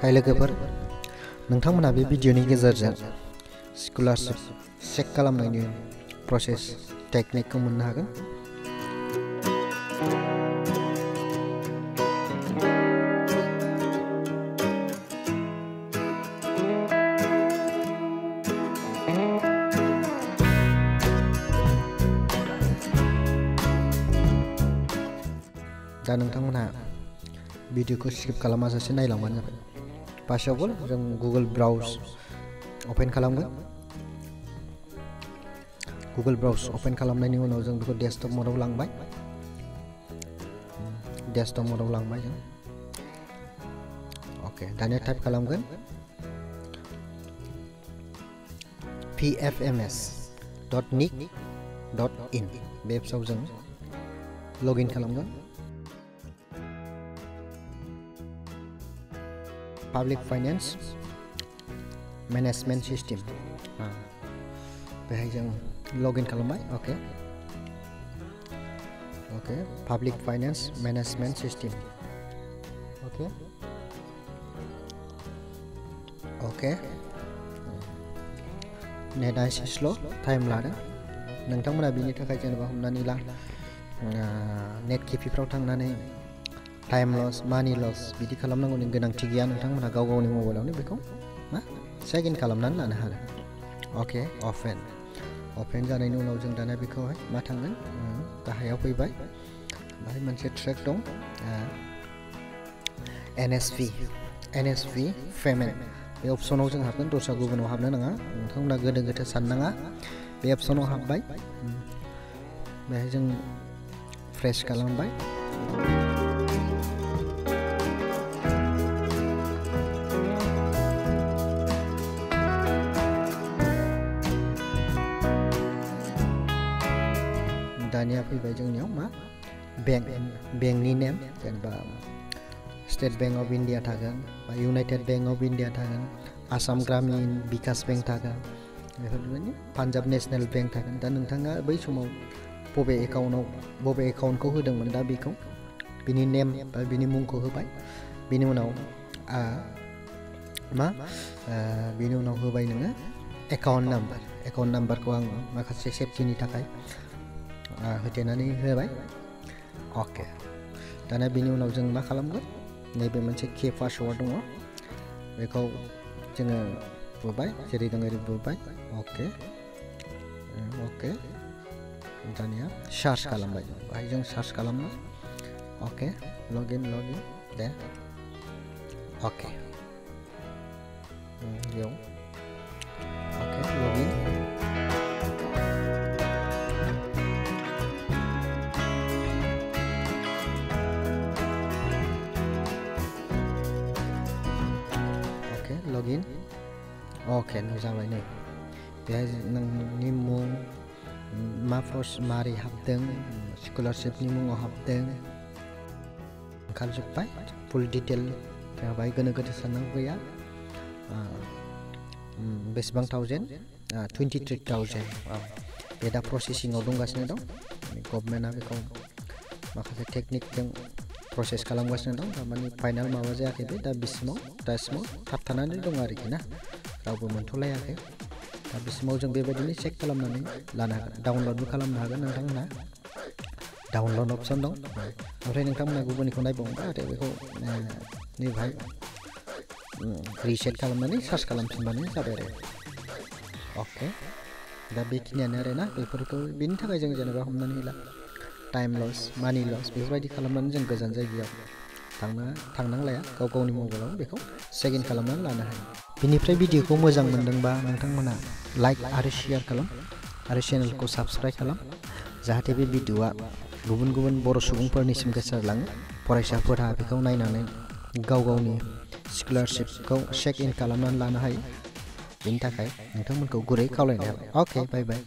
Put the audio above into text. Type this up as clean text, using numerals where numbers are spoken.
हाय लोगोफोर नोंथांमोना बे भिडिअनि गेजेरजों स्कलारशिप चेक खालामनायनि प्रसेस टेकनिकखौ मोननो हागोन। दा नोंथांमोना भिडिअखौ स्किप खालामाजासे नायलांबानो जाबाय। फार्स्ट अफ अल जों गुगल ब्राउज ओपन खालामगोन। गुगल ब्राउज ओपन खालामनायनि उनाव जों बेखौ डेस्कटप मोडआव लांबाय। डेस्कटप मोडआव लांबाय जों। ओके दानिया टाइप खालामगोन pfms.nic.in बे एप्सआव जों लगिन खालामगोन। Public Finance Management System बेहाय जों लगिन खालामबाय। Okay Public Finance Management System okay नेटआ एसे स्ल' टाइम लादों। नोंथांमोना बिनि थाखाय जेनेबा हमनानै ला नेट केफेफ्राव थांनानै टाइम लस मानि लस बिदि खालामनांगौनि गोनांथि गैया। नोंथांमोना गाव गावनि मबाइलावनो बेखौ चेक इन खालामनानै लानो हागोन। ओके अपेन जानायनि उनाव जों दाना बेखौहाय मा थांगोन गाहायाव फैबाय। बाहाय मोनसे ट्रेक दं NSV पेमेन्ट बे अपसनाव जों हाबगोन। दस्रा गुबुनाव हाबनो नाङा। नोंथांमोना गोनो गोथो साननाङा। बे अपसनाव हाबबाय। बेहाय जों फ्रेश खालामबाय। दानिया फैबाय जोंनियाव मा बेंकनि नेम जेनेबा स्टेट बैंक अफ इन्डिया थागोन बा इउनाइटेड बैंक अफ इन्डिया थागोन, आसाम ग्रामीण बिकास बैंक थागोन, बेफोरबायदि पान्जाब नेशनेल बैंक थागोन। दा नोंथाङा बै समाव बबे एकाउन्टखौ होदोंमोन दा बेखौ बिनि नेम बा बिनि मुंखौ होबाय। बिनि उनाव बिनि उनाव होबाय नोङो एकाउन्ट नाम्बारखौ आं माखासे सेफटिनि थाखाय होथेनानै होबाय। ओके दाना बिनि उनाव जों मा खालामगोन नैबे मोनसे के पासवार्ड दङ बेखौ जोङो बुबाय जेरै दं ओरै बुबाय। ओके दानिया सार्च खालामबाय। बाहाय जों सार्च खालामबाय। ओके लगिन दे ओके बेयाव ओके लगिन लगिन ओके नुजाबाय नै बेहाय नोंनि मुं मारै हाबदों स्कलारशिपनि मुङाव हाबदों ओंखारजोब्बाय। फुल डिटेल बाहाय गोनो गोथो साननांगौ गैया। बेसेबां 23,000 बे दा प्रसेसिङाव दंगासिनो दं। गभर्नमेन्टआ बेखौ माखासे टेकनिकजों प्रसेस खालामगासिनो दं। थारमाने फाइनाल माबा जायाखै बे दासिमाव थाबथानानै दं आरोखि ना रावबो मोनथ'लायाखै। दा बिसिमाव जों बेबायदिनो चेक खालामनानै लानो हागोन। डाउनलडबो खालामनो हागोन। नोंथांमोनहा डाउनलड अपसन दं। ओमफ्राय नोंथांमोनहा गुबुननिखौ नायबावोबा आरो बेखौ नैबेहाय रिसेट खालामनानै सार्च खालामफिनबानो जाबाय आरो। ओके दा बेखिनियानो आरोना। बेफोरखौ बेनि थाखाय जों जेनेबा हमनानै ला टाइम लस मानि लस बेफोरबायदि खालामनानै जों गोजान जायगायाव थांनांलाया। गाव गावनि मबाइलाव बेखौ चेक इन खालामनानै लानो हायो। बिनिफ्राय भिडिअखौ मोजां मोनदोंबा नोंथांमोना लाइक आरो शेयार खालाम आरो चेनेलखौ साबस्क्राइब खालाम जाहाथे बे भिडिअआ गुबुन गुबुन बर' सुबुंफोरनिसिम गोसारलाङो। फरायसाफोरा बेखौ नायनानै गाव गावनि स्कलारशिपखौ चेक इन खालामनानै लानो हायो। बेनि थाखाय नोंथांमोनखौ गुरै खावलायनाय जाबाय। Okay bye bye.